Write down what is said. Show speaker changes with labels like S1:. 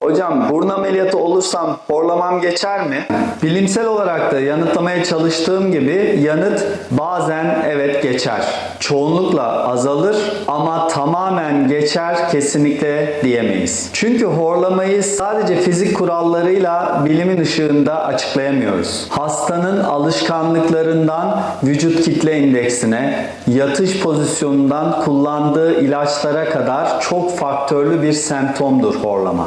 S1: Hocam burun ameliyatı olursam horlamam geçer mi? Bilimsel olarak da yanıtlamaya çalıştığım gibi yanıt bazen evet geçer. Çoğunlukla azalır ama tamamen geçer kesinlikle diyemeyiz. Çünkü horlamayı sadece fizik kurallarıyla bilimin ışığında açıklayamıyoruz. Hastanın alışkanlıklarından vücut kitle indeksine, yatış pozisyonundan kullandığı ilaçlara kadar çok faktörlü bir semptomdur horlama.